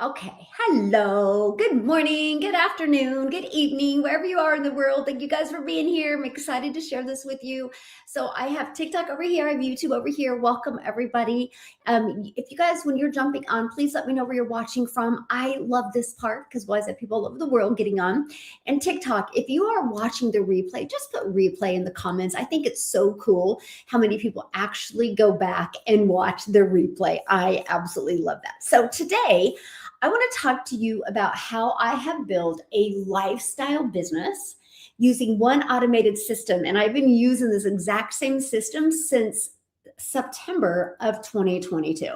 Okay. Hello. Good morning. Good afternoon. Good evening, wherever you are in the world. Thank you guys for being here. I'm excited to share this with you. So I have TikTok over here. I have YouTube over here. Welcome everybody. If you guys, when you're jumping on, please let me know where you're watching from. I love this part because why is that people all over the world getting on? And TikTok, if you are watching the replay, just put replay in the comments. I think it's so cool how many people actually go back and watch the replay. I absolutely love that. So today, I want to talk to you about how I have built a lifestyle business using one automated system. And I've been using this exact same system since September of 2022.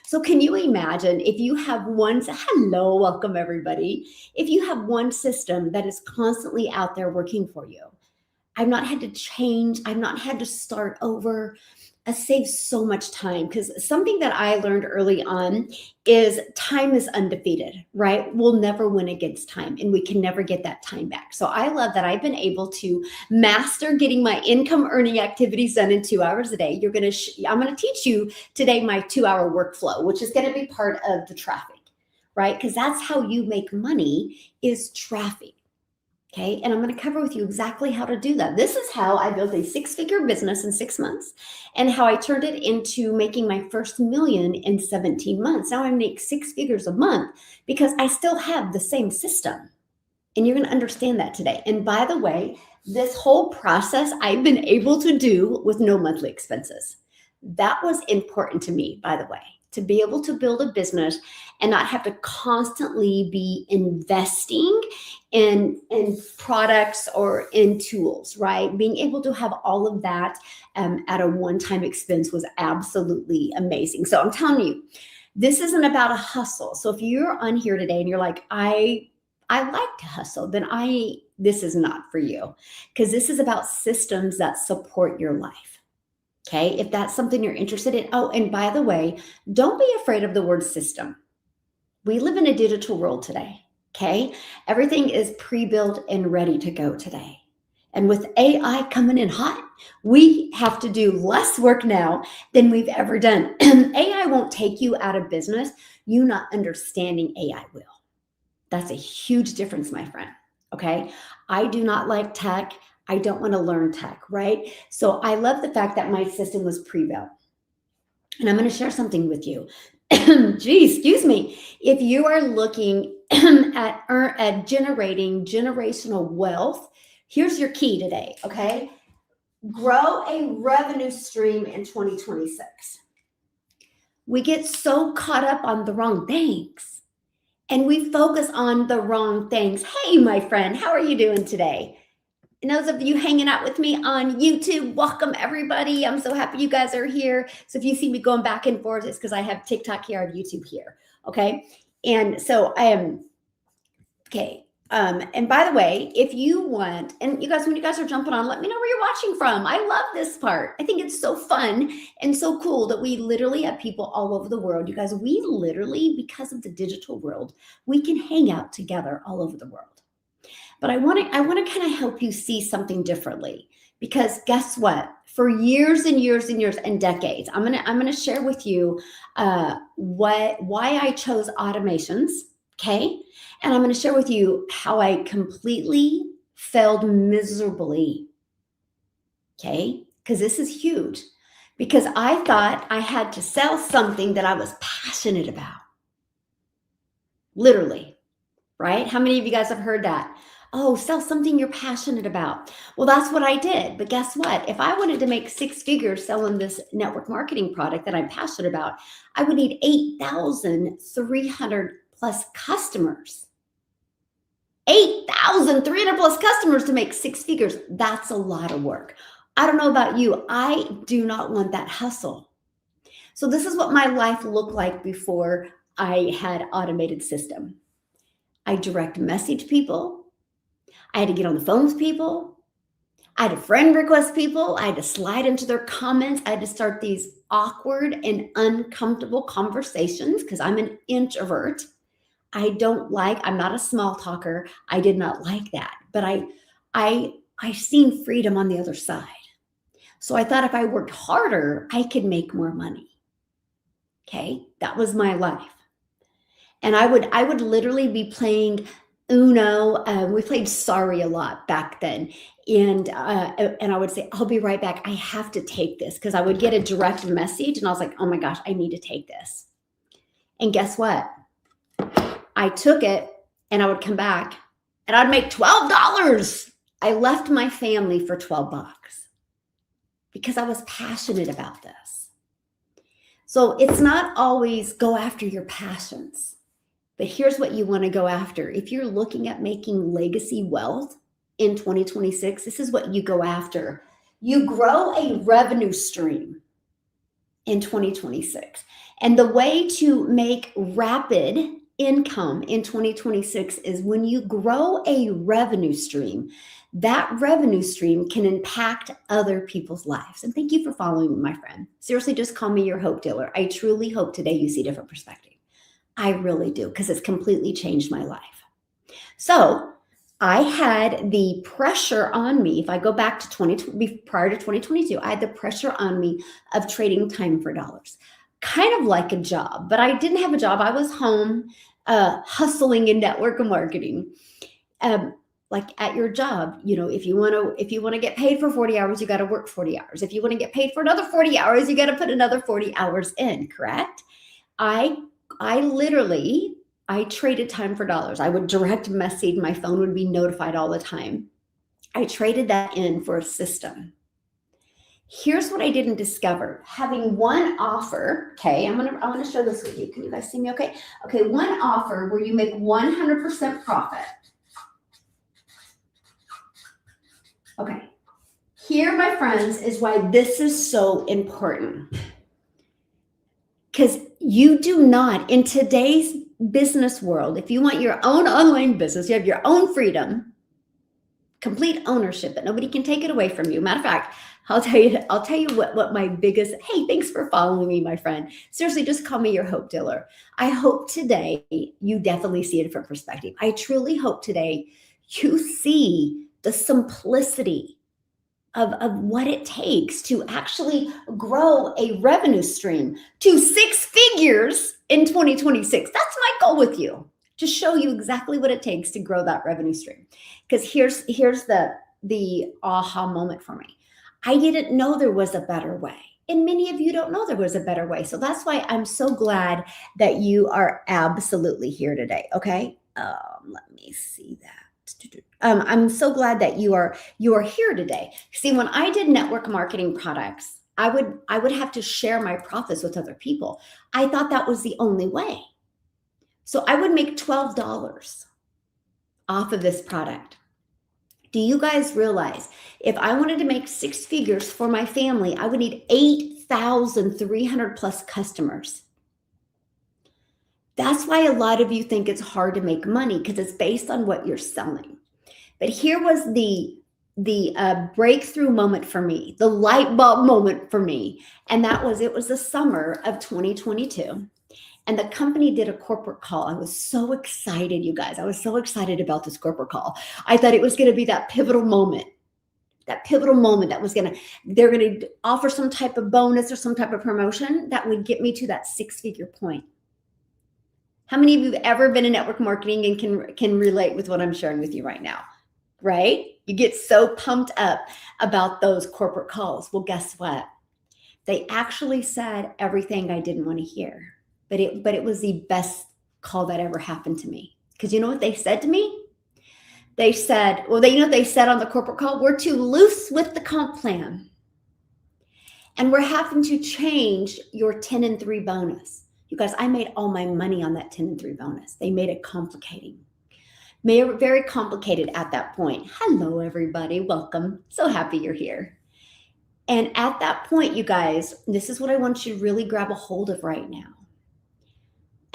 So can you imagine if you have hello, welcome everybody. If you have one system that is constantly out there working for you, I've not had to change, I've not had to start over. It saves so much time because something that I learned early on is time is undefeated, right? We'll never win against time and we can never get that time back. So I love that I've been able to master getting my income earning activities done in 2 hours a day. I'm going to teach you today my 2 hour workflow, which is going to be part of the traffic, right? Because that's how you make money is traffic. Okay. And I'm going to cover with you exactly how to do that. This is how I built a 6-figure business in 6 months and how I turned it into making my first million in 17 months. Now I make 6 figures a month because I still have the same system. And you're going to understand that today. And by the way, this whole process I've been able to do with no monthly expenses. That was important to me, by the way, to be able to build a business and not have to constantly be investing in products or in tools, right? Being able to have all of that at a one-time expense was absolutely amazing. So I'm telling you, this isn't about a hustle. So if you're on here today and you're like, I like to hustle, then this is not for you because this is about systems that support your life. Okay, if that's something you're interested in. Oh, and by the way, don't be afraid of the word system. We live in a digital world today. Okay, everything is pre-built and ready to go today. And with AI coming in hot, we have to do less work now than we've ever done. AI won't take you out of business. You not understanding AI will. That's a huge difference, my friend. Okay, I do not like tech. I don't want to learn tech, right? So I love the fact that my system was pre-built. And I'm going to share something with you. Gee, excuse me. If you are looking at generating generational wealth, here's your key today, okay? Grow a revenue stream in 2026. We get so caught up on the wrong things and we focus on the wrong things. Hey, my friend, how are you doing today? And those of you hanging out with me on YouTube, welcome everybody. I'm so happy you guys are here. So if you see me going back and forth, it's because I have TikTok here, I have YouTube here. Okay. And so I am, okay. And by the way, if you want, and you guys, when you guys are jumping on, let me know where you're watching from. I love this part. I think it's so fun and so cool that we literally have people all over the world. You guys, we literally, because of the digital world, we can hang out together all over the world. But I want to kind of help you see something differently because guess what? For years and years and years and decades, I'm gonna share with you why I chose automations. Okay, and I'm gonna share with you how I completely failed miserably. Okay, because this is huge. Because I thought I had to sell something that I was passionate about. Literally, right? How many of you guys have heard that? Oh, sell something you're passionate about. Well, that's what I did. But guess what? If I wanted to make 6 figures selling this network marketing product that I'm passionate about, I would need 8,300 plus customers. 8,300 plus customers to make 6 figures. That's a lot of work. I don't know about you. I do not want that hustle. So this is what my life looked like before I had automated system. I direct message people. I had to get on the phone with people. I had to friend request people. I had to slide into their comments. I had to start these awkward and uncomfortable conversations because I'm an introvert. I'm not a small talker. I did not like that. But I seen freedom on the other side. So I thought if I worked harder, I could make more money. Okay, that was my life. And I would literally be playing Uno. We played Sorry a lot back then. And I would say, I'll be right back. I have to take this, because I would get a direct message and I was like, oh my gosh, I need to take this. And guess what? I took it and I would come back and I'd make $12. I left my family for $12 because I was passionate about this. So it's not always go after your passions, but here's what you want to go after. If you're looking at making legacy wealth in 2026, this is what you go after. You grow a revenue stream in 2026. And the way to make rapid income in 2026 is when you grow a revenue stream, that revenue stream can impact other people's lives. And thank you for following me, my friend. Seriously, just call me your hope dealer. I truly hope today you see a different perspective. I really do, because it's completely changed my life. So I had the pressure on me. If I go back to prior to 2022, I had the pressure on me of trading time for dollars, kind of like a job, but I didn't have a job. I was home hustling in network marketing. Like at your job, if you want to get paid for 40 hours, you got to work 40 hours. If you want to get paid for another 40 hours, you got to put another 40 hours in, correct? I traded time for dollars. I would direct message. My phone would be notified all the time. I traded that in for a system. Here's what I didn't discover. Having one offer, okay, I want to show this with you. Can you guys see me okay? Okay, one offer where you make 100% profit. Okay, here, my friends, is why this is so important. Because you do not, in today's business world, if you want your own online business, you have your own freedom, complete ownership that nobody can take it away from you. Matter of fact, I'll tell you what my biggest, hey, thanks for following me, my friend. Seriously, just call me your hope dealer. I hope today you definitely see a different perspective. I truly hope today you see the simplicity of what it takes to actually grow a revenue stream to 6 figures in 2026. That's my goal with you, to show you exactly what it takes to grow that revenue stream. Because here's the aha moment for me. I didn't know there was a better way. And many of you don't know there was a better way. So that's why I'm so glad that you are absolutely here today. Okay. Let me see that. I'm so glad that you are here today. See, when I did network marketing products, I would have to share my profits with other people. I thought that was the only way. So I would make $12 off of this product. Do you guys realize if I wanted to make 6 figures for my family, I would need 8,300 plus customers? That's why a lot of you think it's hard to make money, because it's based on what you're selling. But here was the breakthrough moment for me, the light bulb moment for me. And it was the summer of 2022. And the company did a corporate call. I was so excited, you guys. I was so excited about this corporate call. I thought it was going to be that pivotal moment that they're going to offer some type of bonus or some type of promotion that would get me to that 6-figure point. How many of you have ever been in network marketing and can relate with what I'm sharing with you right now, right? You get so pumped up about those corporate calls. Well, guess what? They actually said everything I didn't want to hear, but it was the best call that ever happened to me. Because you know what they said to me? They said, they said on the corporate call, we're too loose with the comp plan. And we're having to change your 10 and 3 bonus. You guys, I made all my money on that 10 and 3 bonus. They made it very complicated at that point. Hello, everybody. Welcome. So happy you're here. And at that point, you guys, this is what I want you to really grab a hold of right now.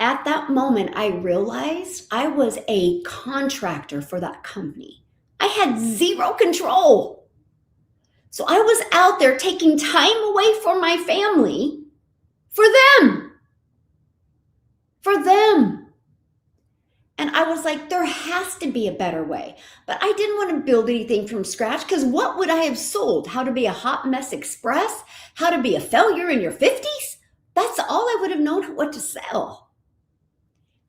At that moment, I realized I was a contractor for that company. I had zero control. So I was out there taking time away from my family for them. And I was like, there has to be a better way. But I didn't want to build anything from scratch, because what would I have sold? How to be a hot mess express? How to be a failure in your 50s? That's all I would have known what to sell.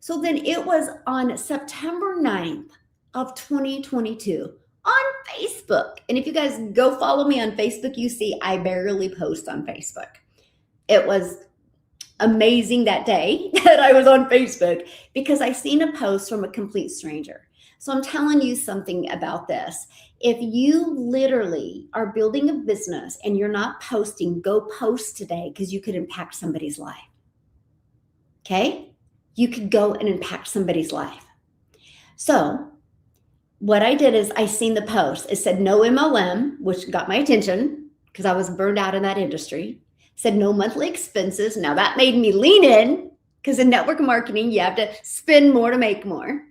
So then it was on September 9th of 2022 on Facebook. And if you guys go follow me on Facebook, you see I barely post on Facebook. It was amazing that day that I was on Facebook because I seen a post from a complete stranger. So I'm telling you something about this. If you literally are building a business and you're not posting, go post today because you could impact somebody's life. Okay? You could go and impact somebody's life. So what I did is I seen the post. It said no MLM, which got my attention because I was burned out in that industry. It said no monthly expenses. Now that made me lean in because in network marketing, you have to spend more to make more.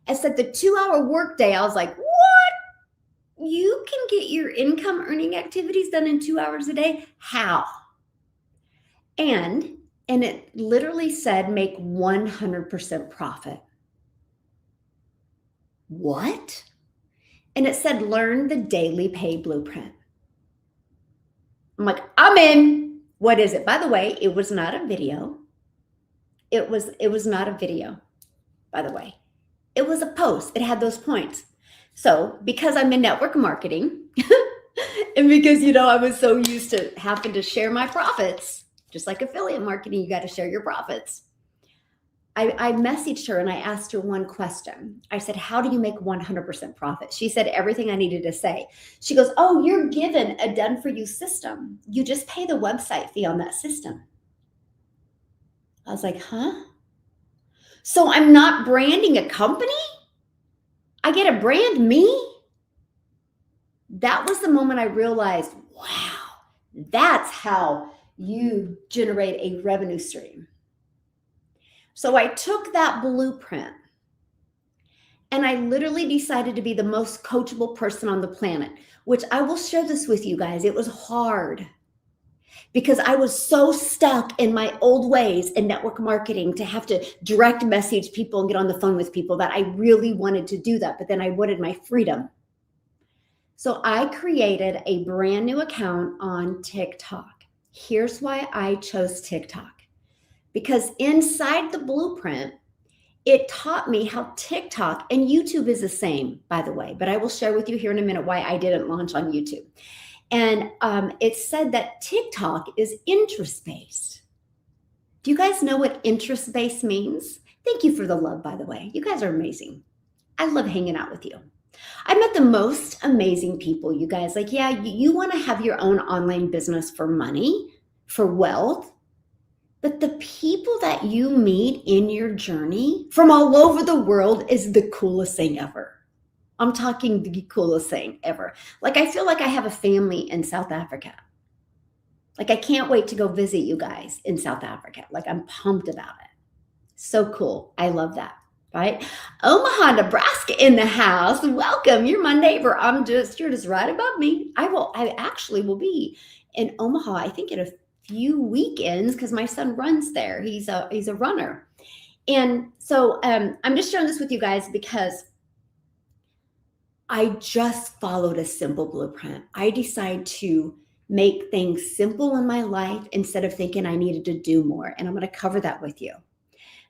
It said the 2-hour workday. I was like, what? You can get your income earning activities done in 2 hours a day? How? And it literally said make 100% profit. What? And it said learn the daily pay blueprint. I'm like, I'm in. What is it? By the way, it was not a video. It was not a video, by the way. It was a post. It had those points. So because I'm in network marketing and because, I was so used to having to share my profits, just like affiliate marketing, you got to share your profits. I messaged her and I asked her one question. I said, how do you make 100% profit? She said everything I needed to say. She goes, oh, you're given a done for you system. You just pay the website fee on that system. I was like, huh? So I'm not branding a company? I get to brand me? That was the moment I realized, wow, that's how you generate a revenue stream. So I took that blueprint and I literally decided to be the most coachable person on the planet, which I will share this with you guys. It was hard because I was so stuck in my old ways in network marketing to have to direct message people and get on the phone with people that I really wanted to do that, but then I wanted my freedom. So I created a brand new account on TikTok. Here's why I chose TikTok. Because inside the blueprint, it taught me how TikTok and YouTube is the same, by the way, but I will share with you here in a minute why I didn't launch on YouTube. And it said that TikTok is interest-based. Do you guys know what interest-based means? Thank you for the love, by the way. You guys are amazing. I love hanging out with you. I met the most amazing people, you guys. Like, yeah, you want to have your own online business for money, for wealth, but the people that you meet in your journey from all over the world is the coolest thing ever. I'm talking the coolest thing ever. Like, I feel like I have a family in South Africa. Like, I can't wait to go visit you guys in South Africa. Like, I'm pumped about it. So cool. I love that. Right? Omaha, Nebraska in the house. Welcome. You're my neighbor. You're just right above me. I actually will be in Omaha, I think in a few weekends because my son runs there. He's a runner. And so I'm just sharing this with you guys because I just followed a simple blueprint. I decided to make things simple in my life instead of thinking I needed to do more. And I'm going to cover that with you.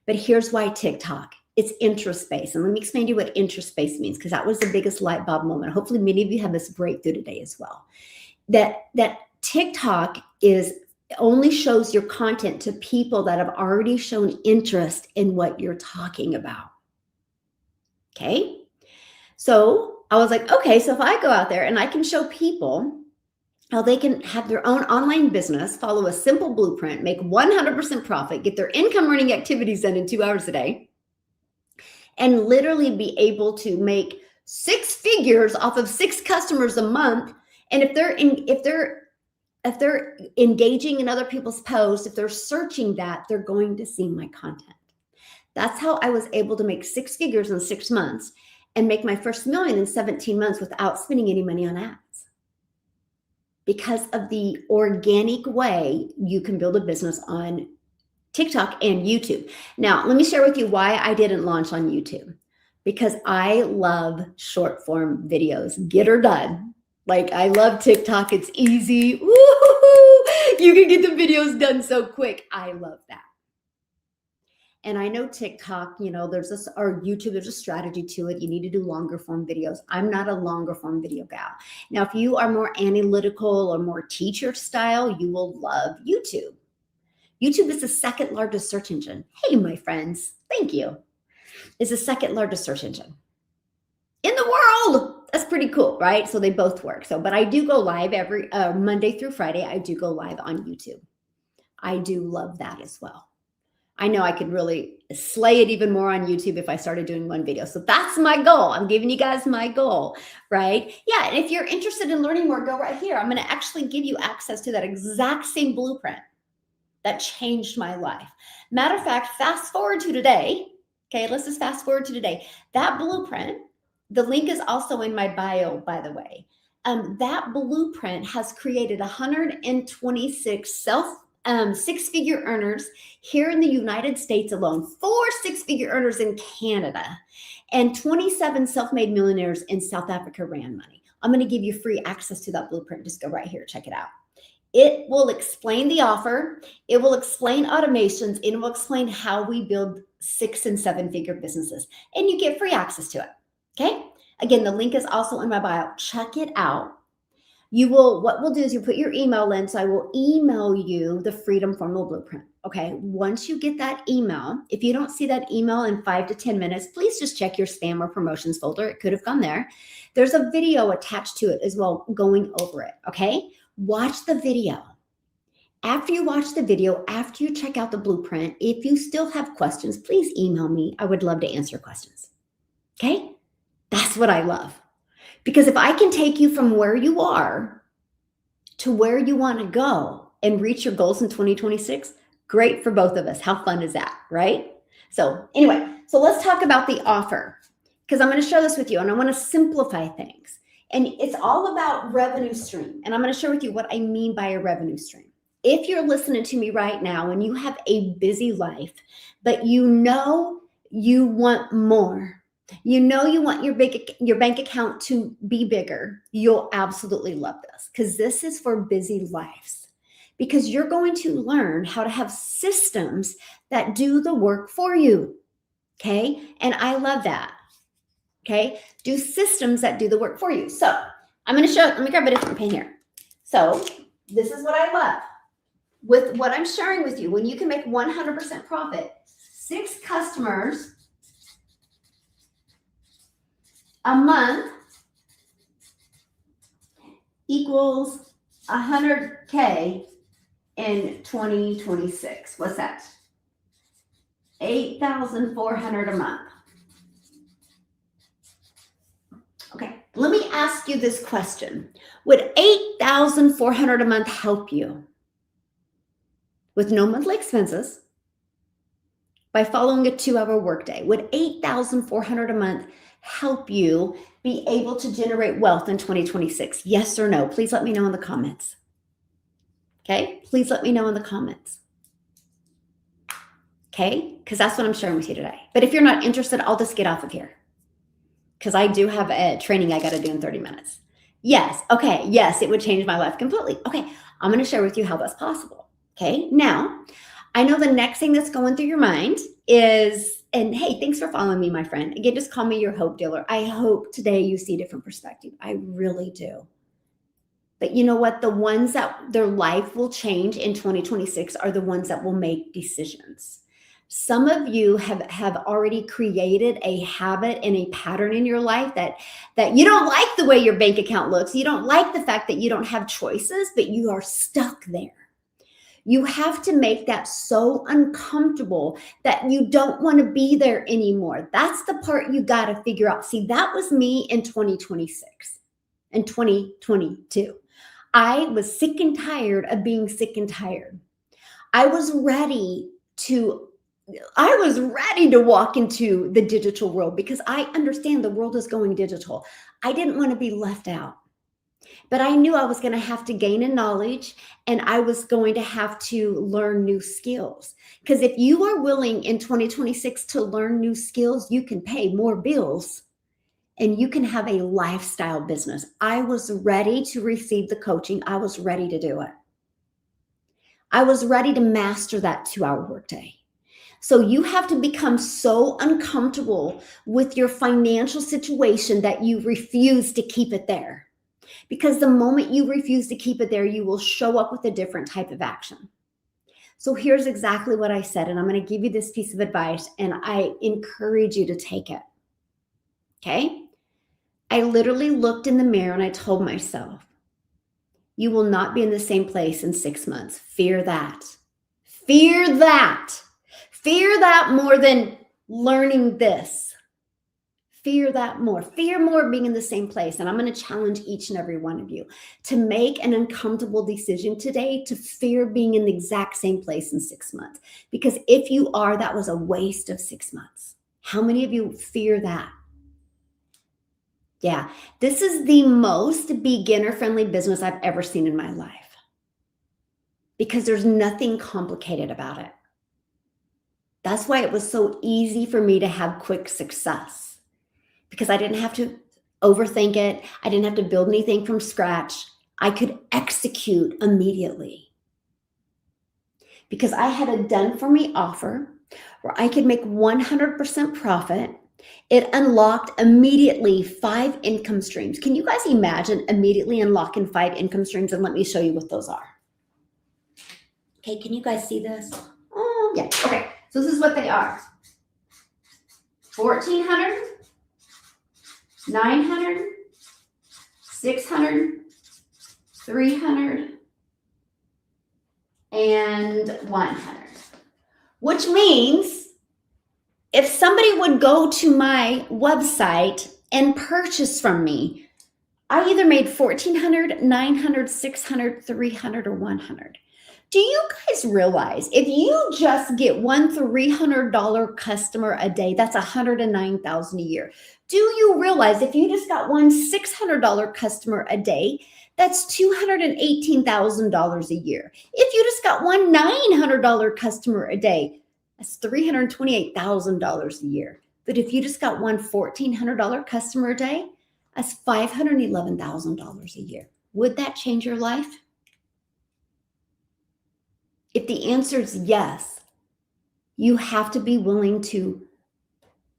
But here's why TikTok. It's interest-based. And let me explain to you what interest-based means, because that was the biggest light bulb moment. Hopefully many of you have this breakthrough today as well. That TikTok only shows your content to people that have already shown interest in what you're talking about. Okay? So I was like, okay, so if I go out there and I can show people how they can have their own online business, follow a simple blueprint, make 100% profit, get their income earning activities done in 2 hours a day, and literally be able to make 6 figures off of 6 customers a month. And if they're engaging in other people's posts, if they're searching that, they're going to see my content. That's how I was able to make 6 figures in 6 months and make my first $1 million in 17 months without spending any money on ads. Because of the organic way you can build a business on TikTok and YouTube. Now, let me share with you why I didn't launch on YouTube. Because I love short form videos, get her done. Like, I love TikTok. It's easy. Woo-hoo-hoo. You can get the videos done so quick. I love that. And I know TikTok, there's this, or YouTube, there's a strategy to it. You need to do longer form videos. I'm not a longer form video gal. Now, if you are more analytical or more teacher style, you will love YouTube. YouTube is the second largest search engine. Hey, my friends, thank you. It's the second largest search engine in the world. That's pretty cool, right? So they both work. But I do go live every Monday through Friday. I do go live on YouTube. I do love that as well. I know I could really slay it even more on YouTube if I started doing one video. So that's my goal. I'm giving you guys my goal, right? Yeah. And if you're interested in learning more, go right here. I'm going to actually give you access to that exact same blueprint that changed my life. Matter of fact, fast forward to today. Okay, let's just fast forward to today. That blueprint, the link is also in my bio, by the way. That blueprint has created 126 six-figure earners here in the United States alone, 4 six-figure earners in Canada, and 27 self-made millionaires in South Africa ran money. I'm going to give you free access to that blueprint. Just go right here, check it out. It will explain the offer. It will explain automations. And it will explain how we build 6- and 7-figure businesses. And you get free access to it. Okay. Again, the link is also in my bio. Check it out. What we'll do is you put your email in. So I will email you the Freedom Formula Blueprint. Okay. Once you get that email, if you don't see that email in 5 to 10 minutes, please just check your spam or promotions folder. It could have gone there. There's a video attached to it as well, going over it. Okay. Watch the video. After you watch the video, after you check out the blueprint, if you still have questions, please email me. I would love to answer questions. Okay? That's what I love. Because if I can take you from where you are to where you want to go and reach your goals in 2026, great for both of us. How fun is that, right? So anyway, let's talk about the offer, because I'm going to share this with you and I want to simplify things. And it's all about revenue stream. And I'm going to share with you what I mean by a revenue stream. If you're listening to me right now and you have a busy life, but you know you want more, you know you want your bank account to be bigger, you'll absolutely love this, because this is for busy lives. Because you're going to learn how to have systems that do the work for you. Okay? And I love that. Okay, do systems that do the work for you. So I'm going to show, let me grab a different pen here. So this is what I love with what I'm sharing with you. When you can make 100% profit, 6 customers a month equals 100K in 2026. What's that? 8,400 a month. Okay, let me ask you this question. Would 8,400 a month help you with no monthly expenses by following a 2-hour workday? Would 8,400 a month help you be able to generate wealth in 2026? Yes or no? Please let me know in the comments. Okay, please let me know in the comments. Okay, because that's what I'm sharing with you today. But if you're not interested, I'll just get off of here, because I do have a training I got to do in 30 minutes. Yes. Okay. Yes, it would change my life completely. Okay. I'm going to share with you how that's possible. Okay. Now, I know the next thing that's going through your mind is, and hey, thanks for following me, my friend. Again, just call me your hope dealer. I hope today you see a different perspective. I really do. But you know what? The ones that their life will change in 2026 are the ones that will make decisions. Some of you have already created a habit and a pattern in your life that you don't like the way your bank account looks. You don't like the fact that you don't have choices, but you are stuck there. You have to make that so uncomfortable that you don't want to be there anymore. That's the part you got to figure out. See, that was me in 2026 and 2022. I was sick and tired of being sick and tired. I was ready to walk into the digital world because I understand the world is going digital. I didn't want to be left out, but I knew I was going to have to gain a knowledge and I was going to have to learn new skills. Because if you are willing in 2026 to learn new skills, you can pay more bills and you can have a lifestyle business. I was ready to receive the coaching. I was ready to do it. I was ready to master that 2-hour workday. So you have to become so uncomfortable with your financial situation that you refuse to keep it there. Because the moment you refuse to keep it there, you will show up with a different type of action. So here's exactly what I said, and I'm going to give you this piece of advice, and I encourage you to take it. Okay? I literally looked in the mirror and I told myself, you will not be in the same place in 6 months. Fear that. Fear that. Fear that more than learning this. Fear that more. Fear more being in the same place. And I'm going to challenge each and every one of you to make an uncomfortable decision today to fear being in the exact same place in 6 months. Because if you are, that was a waste of 6 months. How many of you fear that? Yeah, this is the most beginner-friendly business I've ever seen in my life because there's nothing complicated about it. That's why it was so easy for me to have quick success because I didn't have to overthink it. I didn't have to build anything from scratch. I could execute immediately because I had a done-for-me offer where I could make 100% profit. It unlocked immediately 5 income streams. Can you guys imagine immediately unlocking 5 income streams? And let me show you what those are. Okay, can you guys see this? Oh, yeah. Okay, so this is what they are. 1,400, 900, 600, 300, and 100. Which means if somebody would go to my website and purchase from me, I either made 1,400, 900, 600, 300, or 100. Do you guys realize if you just get one $300 customer a day, that's $109,000 a year? Do you realize if you just got one $600 customer a day, that's $218,000 a year? If you just got one $900 customer a day, that's $328,000 a year. But if you just got one $1,400 customer a day, that's $511,000 a year. Would that change your life? If the answer is yes, you have to be willing to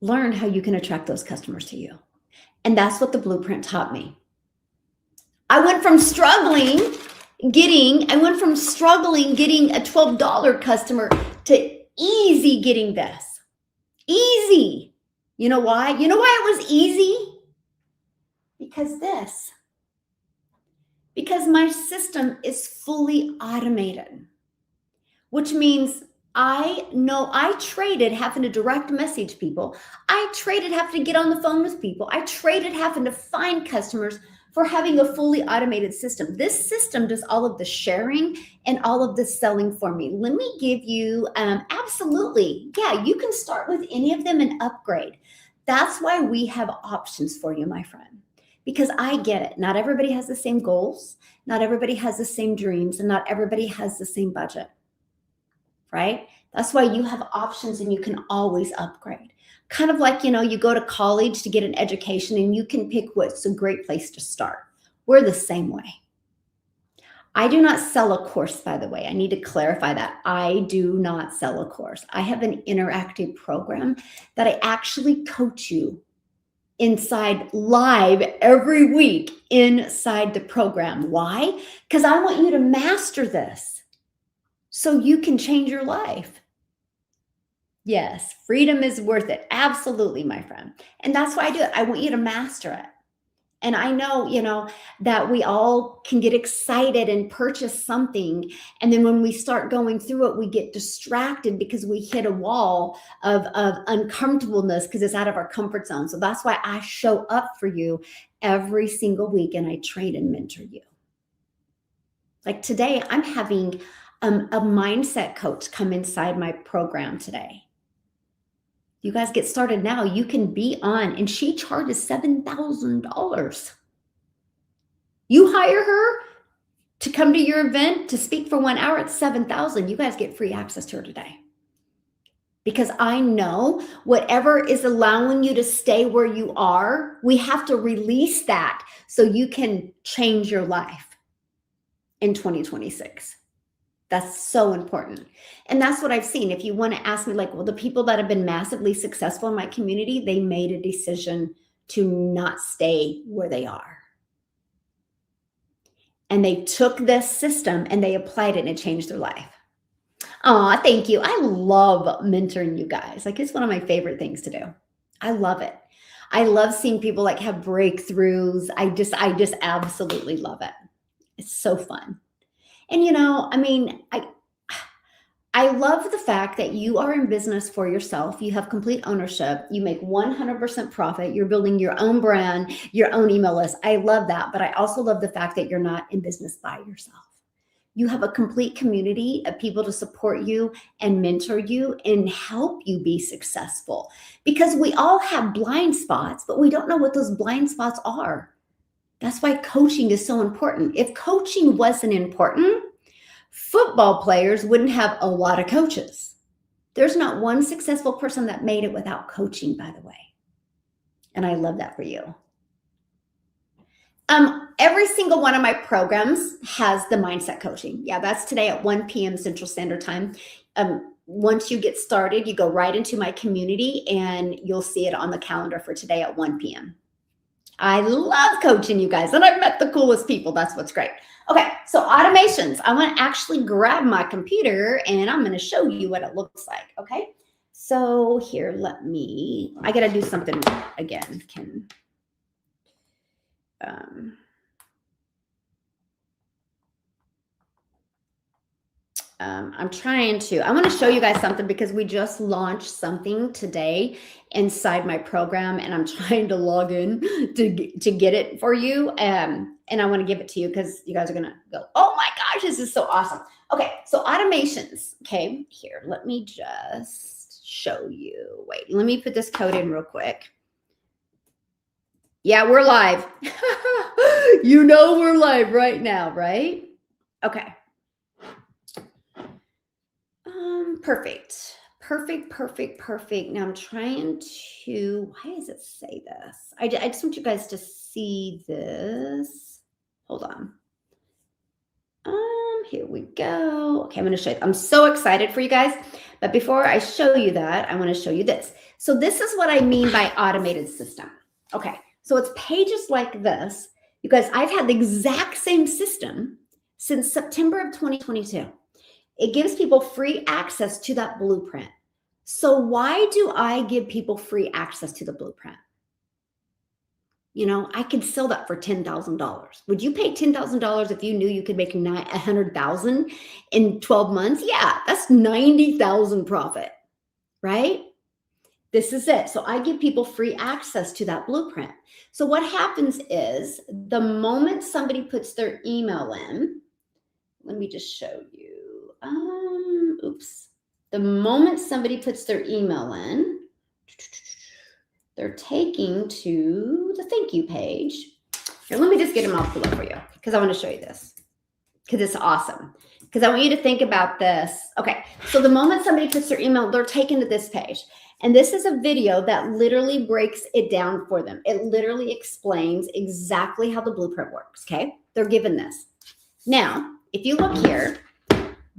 learn how you can attract those customers to you. And that's what the blueprint taught me. I went from struggling getting a $12 customer to easy getting this. Easy. You know why? You know why it was easy? Because my system is fully automated, which means I traded having to direct message people. I traded having to get on the phone with people. I traded having to find customers for having a fully automated system. This system does all of the sharing and all of the selling for me. Let me give you, absolutely, yeah, you can start with any of them and upgrade. That's why we have options for you, my friend, because I get it. Not everybody has the same goals. Not everybody has the same dreams, and not everybody has the same budget, right? That's why you have options and you can always upgrade. Kind of like, you go to college to get an education and you can pick what's a great place to start. We're the same way. I do not sell a course, by the way. I need to clarify that. I do not sell a course. I have an interactive program that I actually coach you inside live every week inside the program. Why? Because I want you to master this so you can change your life. Yes, freedom is worth it. Absolutely, my friend. And that's why I do it. I want you to master it. And I know, that we all can get excited and purchase something. And then when we start going through it, we get distracted because we hit a wall of uncomfortableness because it's out of our comfort zone. So that's why I show up for you every single week and I train and mentor you. Like today, I'm having a mindset coach come inside my program today. You guys get started now. You can be on, and she charges $7,000. You hire her to come to your event to speak for 1 hour at $7,000. You guys get free access to her today. Because I know whatever is allowing you to stay where you are, we have to release that so you can change your life in 2026. That's so important. And that's what I've seen. If you want to ask me, like, well, the people that have been massively successful in my community, they made a decision to not stay where they are. And they took this system and they applied it and it changed their life. Oh, thank you. I love mentoring you guys. Like, it's one of my favorite things to do. I love it. I love seeing people like have breakthroughs. I just absolutely love it. It's so fun. And I mean, I love the fact that you are in business for yourself. You have complete ownership. You make 100% profit. You're building your own brand, your own email list. I love that. But I also love the fact that you're not in business by yourself. You have a complete community of people to support you and mentor you and help you be successful. Because we all have blind spots, but we don't know what those blind spots are. That's why coaching is so important. If coaching wasn't important, football players wouldn't have a lot of coaches. There's not one successful person that made it without coaching, by the way. And I love that for you. Every single one of my programs has the mindset coaching. Yeah, that's today at 1 p.m. Central Standard Time. Once you get started, you go right into my community and you'll see it on the calendar for today at 1 p.m. I love coaching you guys, and I've met the coolest people. That's what's great. Okay, so automations. I want to actually grab my computer and I'm going to show you what it looks like. Okay, so here, I got to do something again. I want to show you guys something because we just launched something today inside my program and I'm trying to log in to get it for you. And I want to give it to you because you guys are going to go, oh my gosh, this is so awesome. Okay, so automations. Okay, here, let me just show you. Wait, let me put this code in real quick. Yeah, we're live. We're live right now, right? Okay. Perfect. Now I'm trying to, why does it say this? I just want you guys to see this. Hold on. Here we go. Okay, I'm going to show you. I'm so excited for you guys. But before I show you that, I want to show you this. So this is what I mean by automated system. Okay, so it's pages like this. You guys, I've had the exact same system since September of 2022. It gives people free access to that blueprint. So why do I give people free access to the blueprint? I could sell that for $10,000. Would you pay $10,000 if you knew you could make $100,000 in 12 months? Yeah, that's $90,000 profit, right? This is it. So I give people free access to that blueprint. So what happens is the moment somebody puts their email in, let me just show you. The moment somebody puts their email in, they're taking to the thank you page. Here, let me just get them all pulled up for you because I want to show you this because it's awesome. Because I want you to think about this. Okay, so the moment somebody puts their email, they're taken to this page. And this is a video that literally breaks it down for them. It literally explains exactly how the blueprint works, okay? They're given this. Now, if you look here,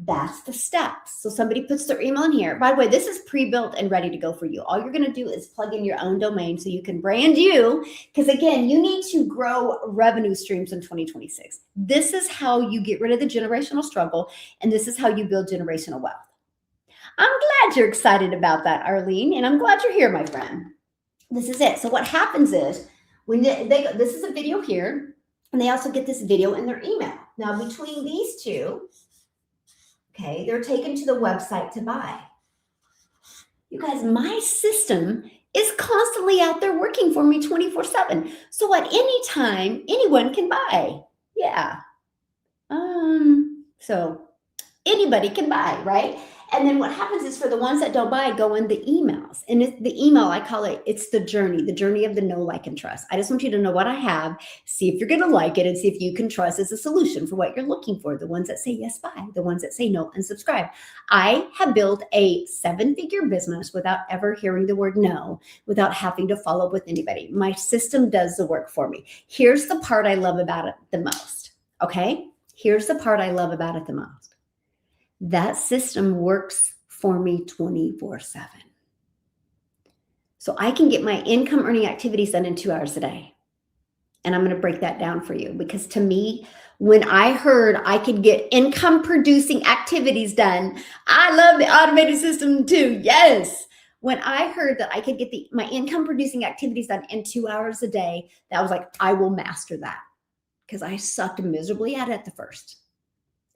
that's the steps. So somebody puts their email in here. By the way, this is pre-built and ready to go for you. All you're going to do is plug in your own domain so you can brand you. Because again, you need to grow revenue streams in 2026. This is how you get rid of the generational struggle. And this is how you build generational wealth. I'm glad you're excited about that, Arlene. And I'm glad you're here, my friend. This is it. So what happens is when this is a video here, and they also get this video in their email. Now, between these two, okay, they're taken to the website to buy. You guys, my system is constantly out there working for me 24/7. So at any time, anyone can buy. Yeah. So anybody can buy, right? And then what happens is for the ones that don't buy, go in the emails. And the email, I call it, it's the journey of the know, like, and trust. I just want you to know what I have, see if you're going to like it, and see if you can trust as a solution for what you're looking for. The ones that say yes, buy. The ones that say no, and subscribe. I have built a 7-figure business without ever hearing the word no, without having to follow up with anybody. My system does the work for me. Here's the part I love about it the most, okay? Here's the part I love about it the most. That system works for me 24/7. So I can get my income earning activities done in 2 hours a day. And I'm going to break that down for you, because to me, when I heard I could get income producing activities done, I love the automated system too. Yes. When I heard that I could get my income producing activities done in 2 hours a day, that was like, I will master that, because I sucked miserably at it at the first.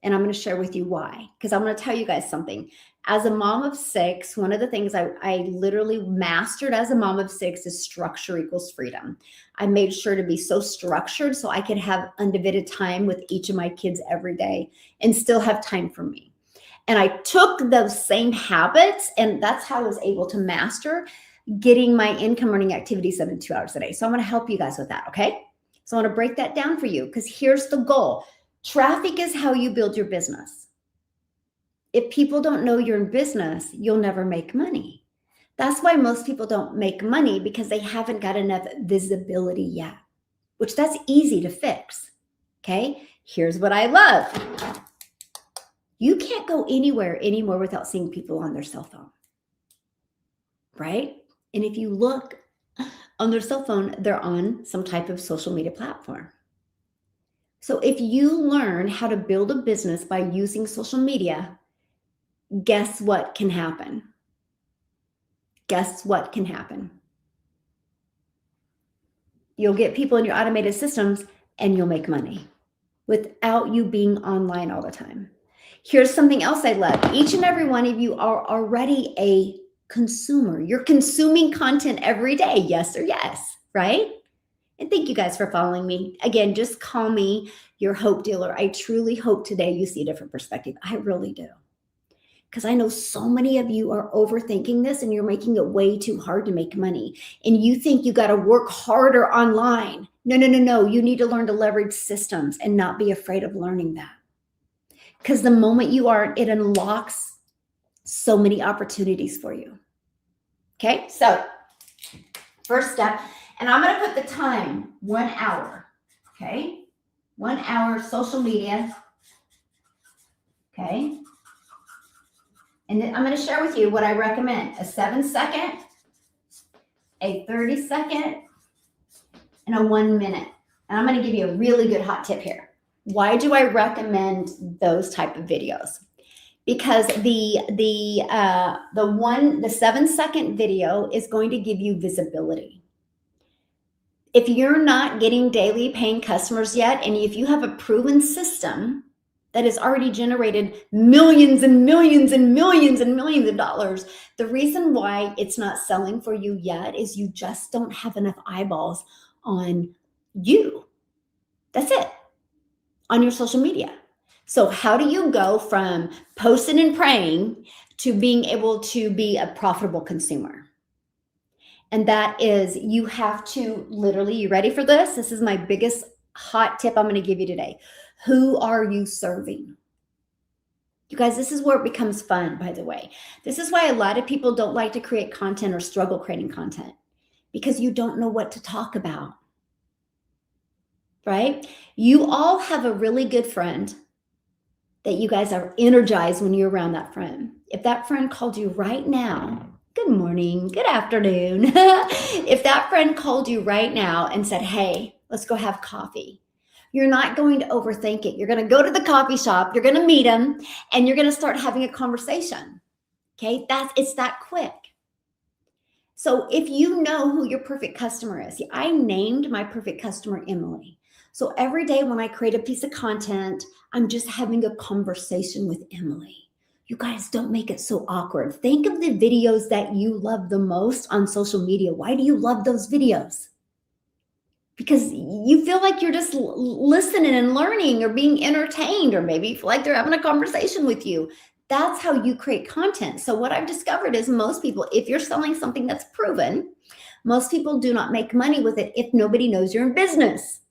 And I'm going to share with you why, because I'm going to tell you guys something. As a mom of 6, one of the things I literally mastered as a mom of 6 is structure equals freedom. I made sure to be so structured so I could have undivided time with each of my kids every day and still have time for me. And I took those same habits, and that's how I was able to master getting my income earning activities done in 2 hours a day. So I'm going to help you guys with that, okay? So I want to break that down for you, because here's the goal. Traffic is how you build your business. If people don't know you're in business, you'll never make money. That's why most people don't make money, because they haven't got enough visibility yet, which that's easy to fix. Okay, here's what I love. You can't go anywhere anymore without seeing people on their cell phone, right? And if you look on their cell phone, they're on some type of social media platform. So if you learn how to build a business by using social media, guess what can happen? Guess what can happen? You'll get people in your automated systems and you'll make money without you being online all the time. Here's something else I love. Each and every one of you are already a consumer. You're consuming content every day, yes or yes, right? And thank you guys for following me. Again, just call me your hope dealer. I truly hope today you see a different perspective. I really do. Because I know so many of you are overthinking this and you're making it way too hard to make money. And you think you got to work harder online. No. You need to learn to leverage systems and not be afraid of learning that. Because the moment you are, it unlocks so many opportunities for you. Okay, so first step, and I'm going to put the time, 1 hour. Okay, 1 hour social media. Okay. And then I'm going to share with you what I recommend: a 7-second, a 30-second, and a 1 minute. And I'm going to give you a really good hot tip here. Why do I recommend those type of videos? Because the 7-second video is going to give you visibility. If you're not getting daily paying customers yet, and if you have a proven system that has already generated millions and millions and millions and millions of dollars, the reason why it's not selling for you yet is you just don't have enough eyeballs on you. That's it. On your social media. So how do you go from posting and praying to being able to be a profitable consumer? And that is, you have to literally, you ready for this? This is my biggest hot tip I'm going to give you today. Who are you serving? You guys, this is where it becomes fun, by the way. This is why a lot of people don't like to create content or struggle creating content, because you don't know what to talk about, right? You all have a really good friend that you guys are energized when you're around that friend. If that friend called you right now, good morning, good afternoon. If that friend called you right now and said, hey, let's go have coffee, you're not going to overthink it. You're going to go to the coffee shop, you're going to meet them, and you're going to start having a conversation. Okay, it's that quick. So if you know who your perfect customer is, see, I named my perfect customer Emily. So every day when I create a piece of content, I'm just having a conversation with Emily. You guys, don't make it so awkward. Think of the videos that you love the most on social media. Why do you love those videos? Because you feel like you're just listening and learning or being entertained, or maybe you feel like they're having a conversation with you. That's how you create content. So what I've discovered is most people, if you're selling something that's proven, most people do not make money with it if nobody knows you're in business.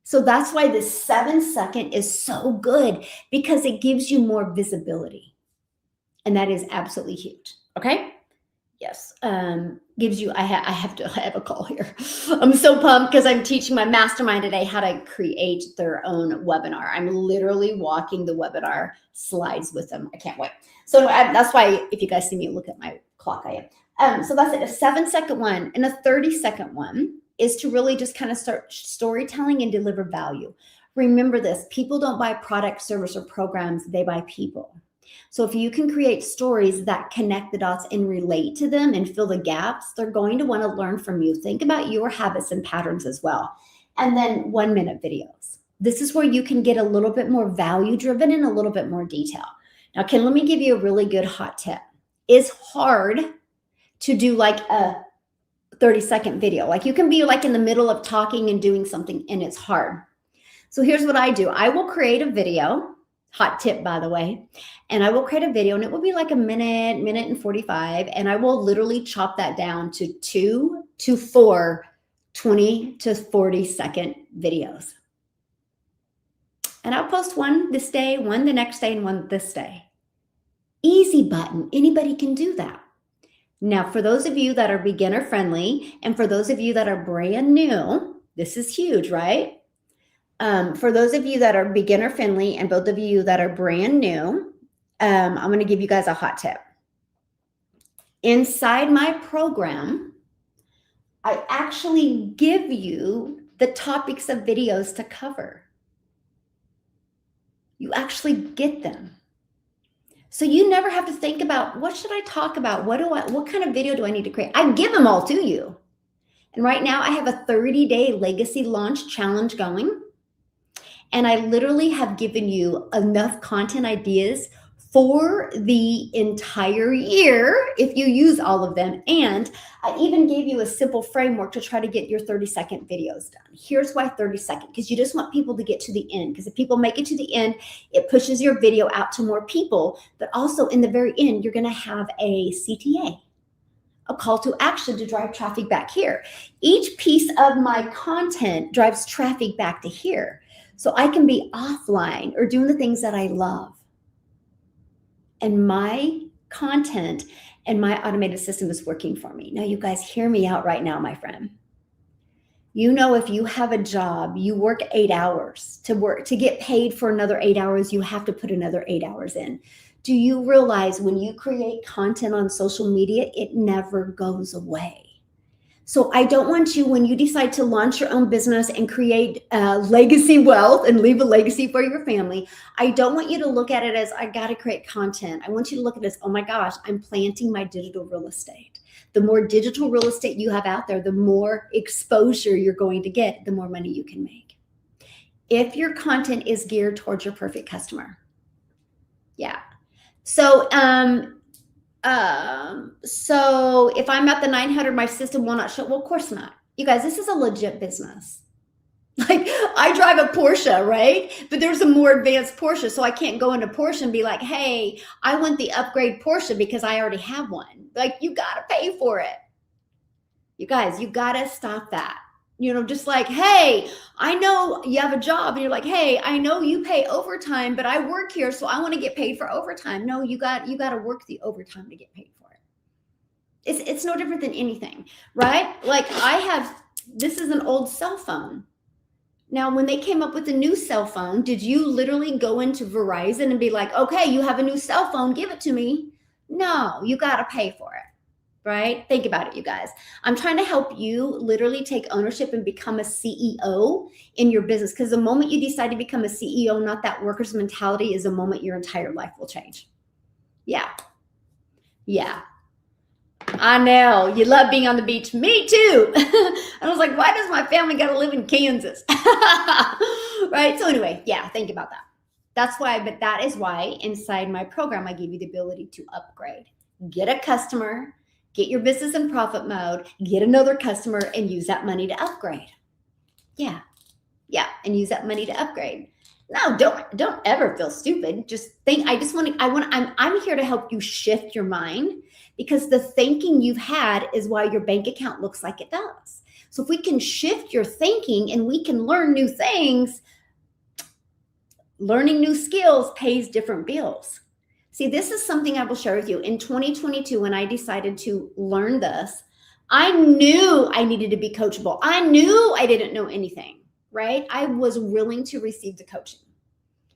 So that's why this 7-second is so good, because it gives you more visibility. And that is absolutely huge. Okay. Yes. Gives you, I have a call here. I'm so pumped because I'm teaching my mastermind today how to create their own webinar. I'm literally walking the webinar slides with them. I can't wait. So that's why if you guys see me look at my clock, I am. So that's it. A 7-second one and a 30-second one is to really just kind of start storytelling and deliver value. Remember this, people don't buy product, service, or programs, they buy people. So if you can create stories that connect the dots and relate to them and fill the gaps, they're going to want to learn from you. Think about your habits and patterns as well. And then 1-minute videos. This is where you can get a little bit more value driven and a little bit more detail. Now, Ken, let me give you a really good hot tip. It's hard to do like a 30-second video. Like you can be like in the middle of talking and doing something and it's hard. So here's what I do. I will create a video. Hot tip, by the way. And I will create a video and it will be like a minute and 45. And I will literally chop that down to 2 to 4 20 to 40-second videos. And I'll post one this day, one the next day, and one this day. Easy button. Anybody can do that. Now, for those of you that are beginner friendly and for those of you that are brand new, this is huge, right? For those of you that are beginner friendly and both of you that are brand new, I'm going to give you guys a hot tip. Inside my program, I actually give you the topics of videos to cover. You actually get them. So you never have to think about, what should I talk about? What kind of video do I need to create? I give them all to you. And right now I have a 30-day legacy launch challenge going. And I literally have given you enough content ideas for the entire year if you use all of them. And I even gave you a simple framework to try to get your 30-second videos done. Here's why 30-second, because you just want people to get to the end. Because if people make it to the end, it pushes your video out to more people. But also in the very end, you're going to have a CTA, a call to action to drive traffic back here. Each piece of my content drives traffic back to here. So I can be offline or doing the things that I love. And my content and my automated system is working for me. Now, you guys hear me out right now, my friend. You know, if you have a job, you work 8 hours to get paid for another 8 hours, you have to put another 8 hours in. Do you realize when you create content on social media, it never goes away? So I don't want you, when you decide to launch your own business and create legacy wealth and leave a legacy for your family, I don't want you to look at it as, I got to create content. I want you to look at it as, oh my gosh, I'm planting my digital real estate. The more digital real estate you have out there, the more exposure you're going to get, the more money you can make. If your content is geared towards your perfect customer. Yeah. So, so if I'm at the 900, my system will not show. Well, of course not. You guys, this is a legit business. Like I drive a Porsche, right? But there's a more advanced Porsche. So I can't go into Porsche and be like, hey, I want the upgrade Porsche because I already have one. Like you got to pay for it. You guys, you got to stop that. You know, just like, hey, I know you have a job and you're like, hey, I know you pay overtime, but I work here, so I want to get paid for overtime. No, you got to work the overtime to get paid for it. It's no different than anything, right? Like this is an old cell phone. Now, when they came up with a new cell phone, did you literally go into Verizon and be like, okay, you have a new cell phone, give it to me? No, you got to pay for it. Right? Think about it, you guys. I'm trying to help you literally take ownership and become a CEO in your business. Because the moment you decide to become a CEO, not that worker's mentality, is the moment your entire life will change. Yeah. Yeah. I know. You love being on the beach. Me too. I was like, why does my family got to live in Kansas? Right? So anyway, yeah, think about that. But that is why inside my program, I give you the ability to upgrade. Get a customer. Get your business in profit mode, get another customer, and use that money to upgrade. Yeah. And use that money to upgrade. No, don't ever feel stupid. Just think, I'm here to help you shift your mind, because the thinking you've had is why your bank account looks like it does. So if we can shift your thinking and we can learn new things, learning new skills pays different bills. See, this is something I will share with you. In 2022, when I decided to learn this, I knew I needed to be coachable. I knew I didn't know anything, right? I was willing to receive the coaching.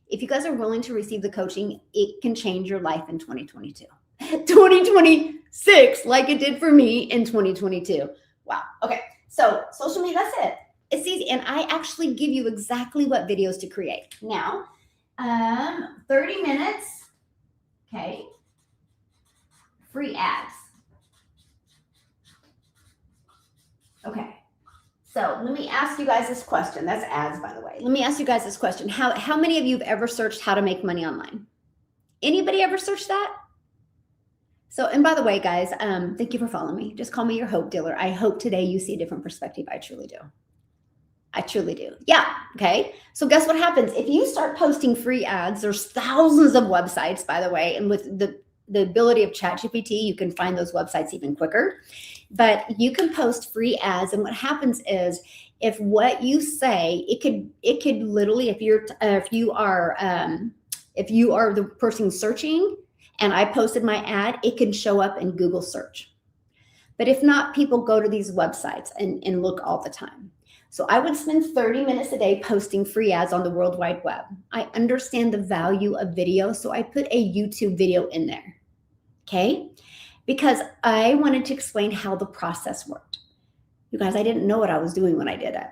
If you guys are willing to receive the coaching, it can change your life in 2022. 2026, like it did for me in 2022. Wow. Okay. So social media, that's it. It's easy. And I actually give you exactly what videos to create. Now, 30 minutes. Okay. Free ads. Okay. So let me ask you guys this question. That's ads, by the way. Let me ask you guys this question. How many of you have ever searched how to make money online? Anybody ever searched that? So, and by the way, guys, thank you for following me. Just call me your hope dealer. I hope today you see a different perspective. I truly do. I truly do. Yeah. Okay. So guess what happens? If you start posting free ads, there's thousands of websites, by the way, and with the ability of ChatGPT, you can find those websites even quicker. But you can post free ads, and what happens is, if what you say, it could literally, if you are the person searching, and I posted my ad, it can show up in Google search. But if not, people go to these websites and look all the time. So I would spend 30 minutes a day posting free ads on the World Wide Web. I understand the value of video, so I put a YouTube video in there, okay? Because I wanted to explain how the process worked. You guys, I didn't know what I was doing when I did it,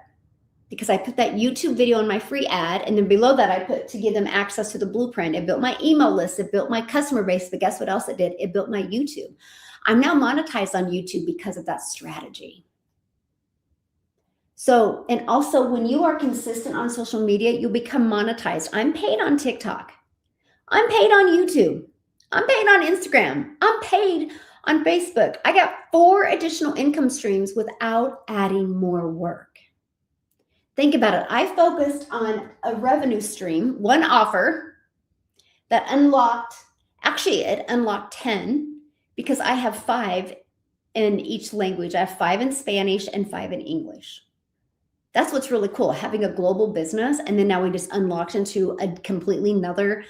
because I put that YouTube video in my free ad, and then below that I put to give them access to the blueprint. It built my email list, it built my customer base, but guess what else it did? It built my YouTube. I'm now monetized on YouTube because of that strategy. So, and also when you are consistent on social media, you'll become monetized. I'm paid on TikTok. I'm paid on YouTube. I'm paid on Instagram. I'm paid on Facebook. I got 4 additional income streams without adding more work. Think about it. I focused on a revenue stream, one offer that unlocked, actually it unlocked 10, because I have 5 in each language. I have 5 in Spanish and 5 in English. That's what's really cool, having a global business. And then now we just unlocked into a completely another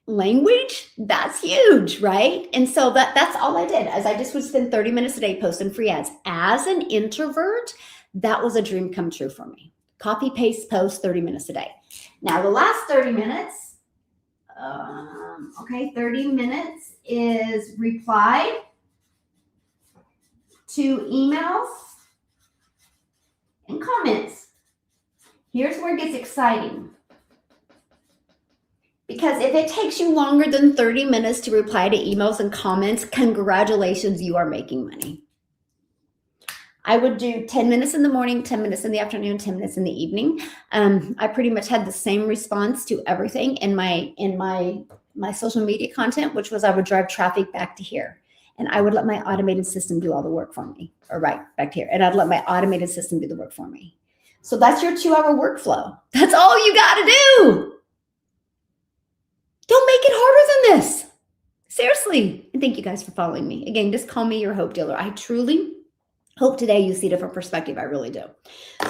language. That's huge, right? And so that's all I did, as I just would spend 30 minutes a day posting free ads. As an introvert, that was a dream come true for me. Copy, paste, post 30 minutes a day. Now the last 30 minutes, 30 minutes is reply to emails and comments. Here's where it gets exciting. Because if it takes you longer than 30 minutes to reply to emails and comments, congratulations, you are making money. I would do 10 minutes in the morning, 10 minutes in the afternoon, 10 minutes in the evening. I pretty much had the same response to everything in my social media content, which was I would drive traffic back to here. And I would let my automated system do all the work for me, or right back here. And I'd let my automated system do the work for me. So that's your 2-hour workflow. That's all you got to do. Don't make it harder than this. Seriously. And thank you guys for following me. Again, just call me your hope dealer. I truly hope today you see a different perspective. I really do.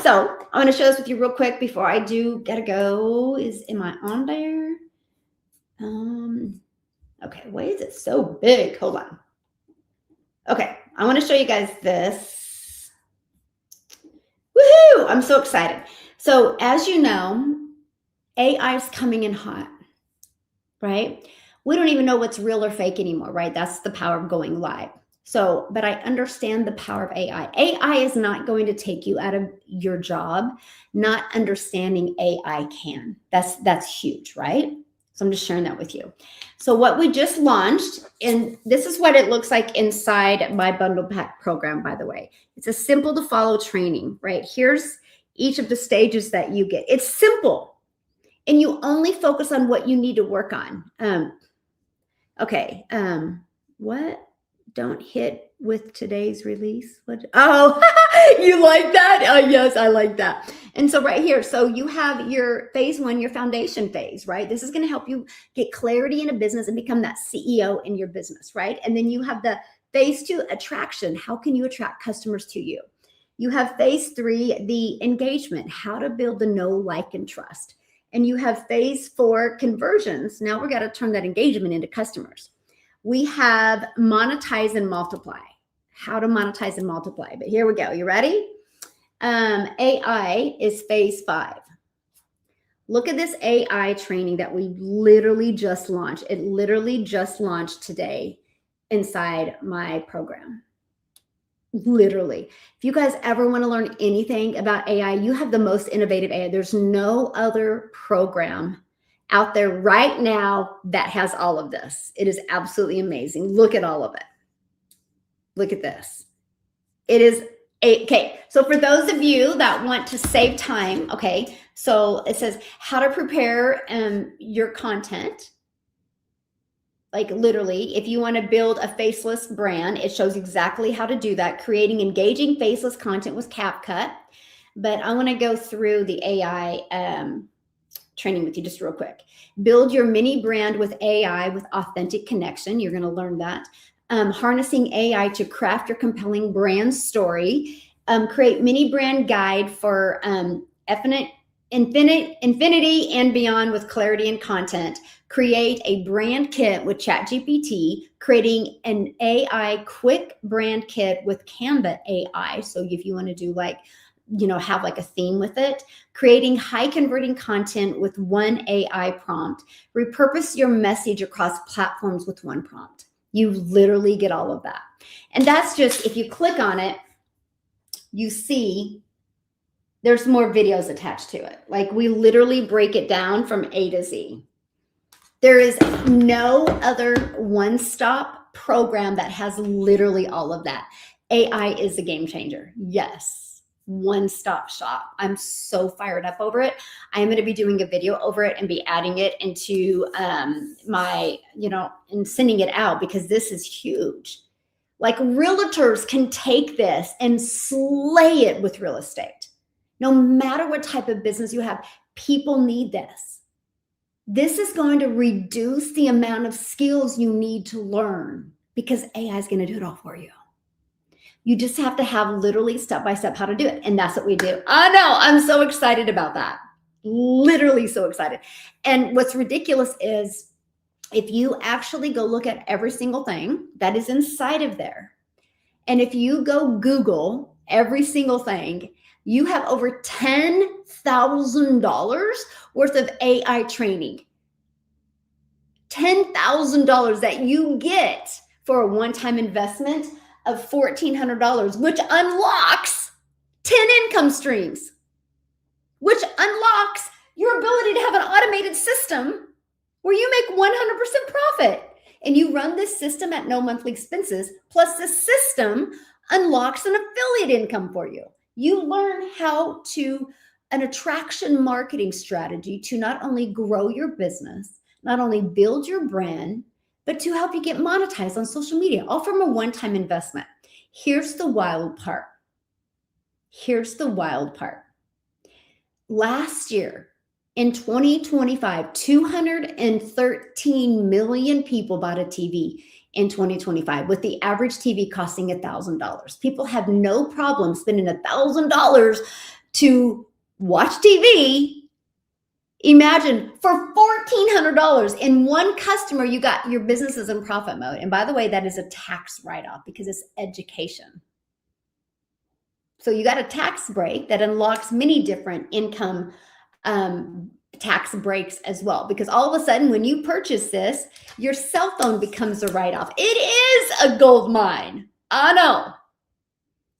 So I'm going to share this with you real quick before I do gotta go. Am I on there? Okay, why is it so big? Hold on. Okay, I want to show you guys this. Woohoo! I'm so excited. So as you know, AI is coming in hot, right? We don't even know what's real or fake anymore, right? That's the power of going live. So, but I understand the power of AI. AI is not going to take you out of your job. Not understanding AI can. That's huge, right? So I'm just sharing that with you. So what we just launched, and this is what it looks like inside my bundle pack program, by the way. It's a simple to follow training, right? Here's each of the stages that you get. It's simple, and you only focus on what you need to work on. What? Don't hit with today's release. What? Oh, you like that? Oh, yes, I like that. And so right here, so you have your phase 1, your foundation phase, right? This is going to help you get clarity in a business and become that CEO in your business, right? And then you have the phase 2, attraction. How can you attract customers to you? You have phase 3, the engagement, how to build the know, like, and trust. And you have phase 4 conversions. Now we got to turn that engagement into customers. We have monetize and multiply. How to monetize and multiply. But here we go. You ready? AI is phase 5. Look at this AI training that we literally just launched. It literally just launched today inside my program. Literally. If you guys ever want to learn anything about AI, you have the most innovative AI. There's no other program out there right now that has all of this. It is absolutely amazing. Look at all of it. Look at this. It is okay. So for those of you that want to save time, okay, so it says how to prepare your content. Like literally, if you want to build a faceless brand, it shows exactly how to do that, creating engaging faceless content with CapCut. But I want to go through the AI training with you just real quick. Build your mini brand with AI with authentic connection. You're going to learn that. Harnessing AI to craft your compelling brand story. Create mini brand guide for infinity and beyond with clarity and content. Create a brand kit with ChatGPT, creating an AI quick brand kit with Canva AI. So if you want to do like, have like a theme with it, creating high converting content with one AI prompt, repurpose your message across platforms with one prompt. You literally get all of that. And that's just, if you click on it, you see there's more videos attached to it. Like we literally break it down from A to Z. There is no other one-stop program that has literally all of that. AI is a game changer. Yes, one-stop shop. I'm so fired up over it. I'm going to be doing a video over it and be adding it into my, and sending it out because this is huge. Like realtors can take this and slay it with real estate. No matter what type of business you have, people need this. This is going to reduce the amount of skills you need to learn because AI is going to do it all for you. You just have to have literally step-by-step how to do it. And that's what we do. I know, I'm so excited about that. Literally so excited. And what's ridiculous is if you actually go look at every single thing that is inside of there, and if you go Google every single thing, you have over $10,000 worth of AI training. $10,000 that you get for a one-time investment of $1,400, which unlocks 10 income streams, which unlocks your ability to have an automated system where you make 100% profit. And you run this system at no monthly expenses, plus the system unlocks an affiliate income for you. You learn how to an attraction marketing strategy to not only grow your business, not only build your brand, but to help you get monetized on social media, all from a one-time investment. Here's the wild part. Here's the wild part. Last year, in 2025, 213 million people bought a TV in 2025, with the average TV costing $1,000. People have no problem spending $1,000 to watch TV. Imagine for $1,400 in one customer, you got your business is in profit mode. And by the way, that is a tax write-off because it's education. So you got a tax break that unlocks many different income tax breaks as well, because all of a sudden when you purchase this, your cell phone becomes a write-off. It is a gold mine. I know.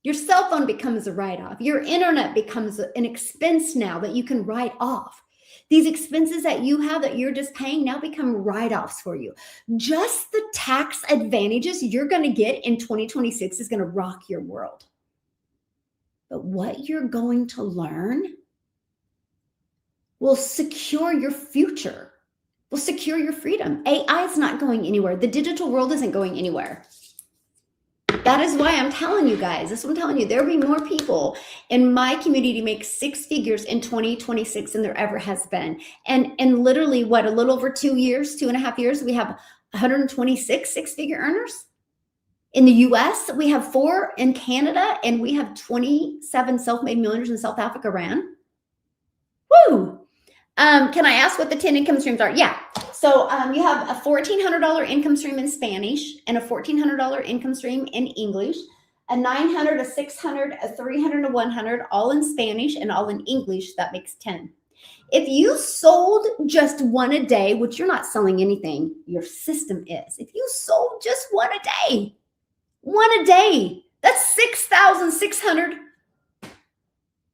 Your cell phone becomes a write-off. Your internet becomes an expense now that you can write off. These expenses that you have that you're just paying now become write-offs for you. Just the tax advantages you're going to get in 2026 is going to rock your world. But what you're going to learn will secure your future, will secure your freedom. AI is not going anywhere. The digital world isn't going anywhere. That is why I'm telling you guys, this is what I'm telling you, there'll be more people in my community make 6 figures in 2026 than there ever has been. And literally what, a little over 2 years, 2.5 years, we have 126 6-figure earners. In the US, we have 4 in Canada, and we have 27 self-made millionaires in South Africa ran. Woo! Can I ask what the 10 income streams are? Yeah. So you have a $1,400 income stream in Spanish and a $1,400 income stream in English, a 900, a 600, a 300, a 100, all in Spanish and all in English. That makes 10. If you sold just one a day, which you're not selling anything, your system is. If you sold just one a day, that's 6,600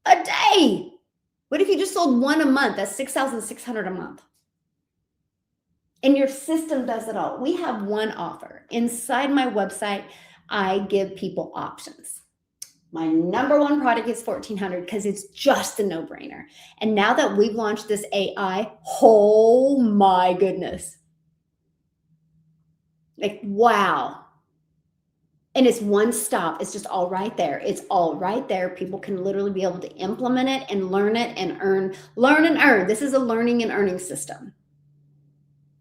a day. What if you just sold one a month? That's 6,600 a month. And your system does it all. We have one offer. Inside my website, I give people options. My number one product is 1,400 because it's just a no-brainer. And now that we've launched this AI, oh my goodness. Like, wow. And it's one stop. It's just all right there. It's all right there. People can literally be able to implement it and learn it and learn and earn. This is a learning and earning system.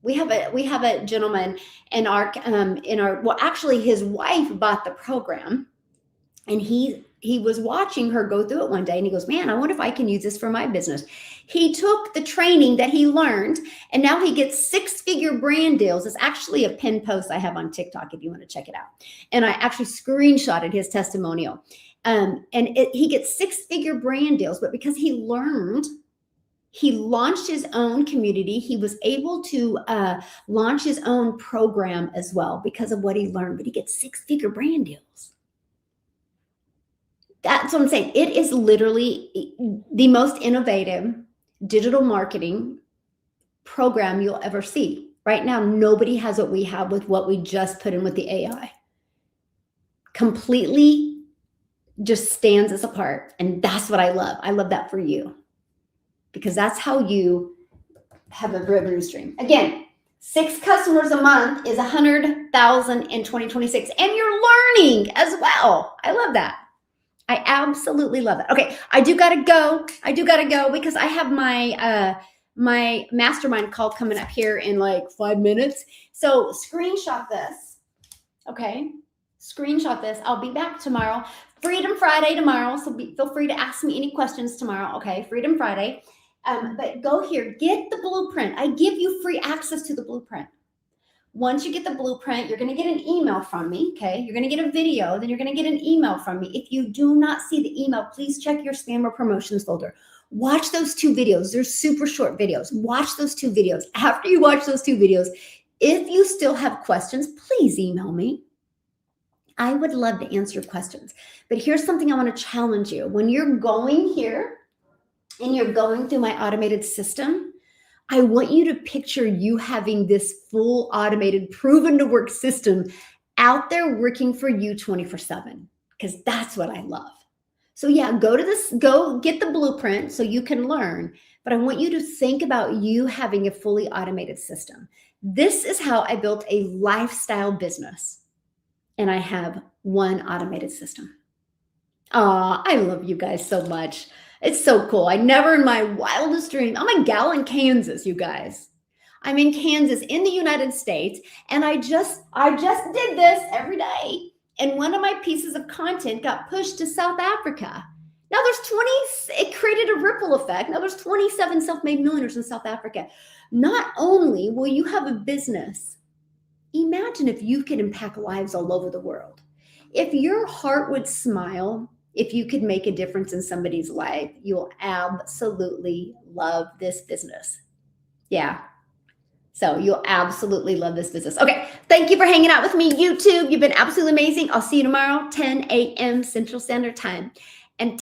We have a gentleman in our well, actually his wife bought the program, and he was watching her go through it one day, and he goes, man, I wonder if I can use this for my business. He took the training that he learned, and now he gets 6-figure brand deals. It's actually a pinned post I have on TikTok if you want to check it out. And I actually screenshotted his testimonial. He gets 6-figure brand deals, but because he learned, he launched his own community. He was able to launch his own program as well because of what he learned, but he gets 6-figure brand deals. That's what I'm saying. It is literally the most innovative digital marketing program you'll ever see. Right now, nobody has what we have with what we just put in with the AI. Completely just stands us apart. And that's what I love. I love that for you, because that's how you have a revenue stream. Again, 6 customers a month is 100,000 in 2026. And you're learning as well. I love that. I absolutely love it. Okay, I do gotta go because I have my my mastermind call coming up here in like 5 minutes. So screenshot this. Okay, screenshot this. I'll be back tomorrow. Freedom Friday tomorrow. So feel free to ask me any questions tomorrow. Okay, Freedom Friday. But go here, get the blueprint. I give you free access to the blueprint. Once you get the blueprint, you're going to get an email from me, okay? You're going to get a video, then you're going to get an email from me. If you do not see the email, please check your spam or promotions folder. Watch those 2 videos. They're super short videos. Watch those 2 videos. After you watch those 2 videos, if you still have questions, please email me. I would love to answer your questions. But here's something I want to challenge you. When you're going here and you're going through my automated system, I want you to picture you having this full automated, proven to work system out there working for you 24/7, because that's what I love. So yeah, go get the blueprint so you can learn, but I want you to think about you having a fully automated system. This is how I built a lifestyle business, and I have one automated system. I love you guys so much. It's so cool. I never in my wildest dream. I'm a gal in Kansas, you guys. I'm in Kansas in the United States, and I just did this every day. And one of my pieces of content got pushed to South Africa. Now it created a ripple effect. Now there's 27 self-made millionaires in South Africa. Not only will you have a business, imagine if you could impact lives all over the world. If your heart would smile, if you could make a difference in somebody's life, you'll absolutely love this business. Yeah. So you'll absolutely love this business. Okay. Thank you for hanging out with me, YouTube. You've been absolutely amazing. I'll see you tomorrow, 10 a.m. Central Standard Time.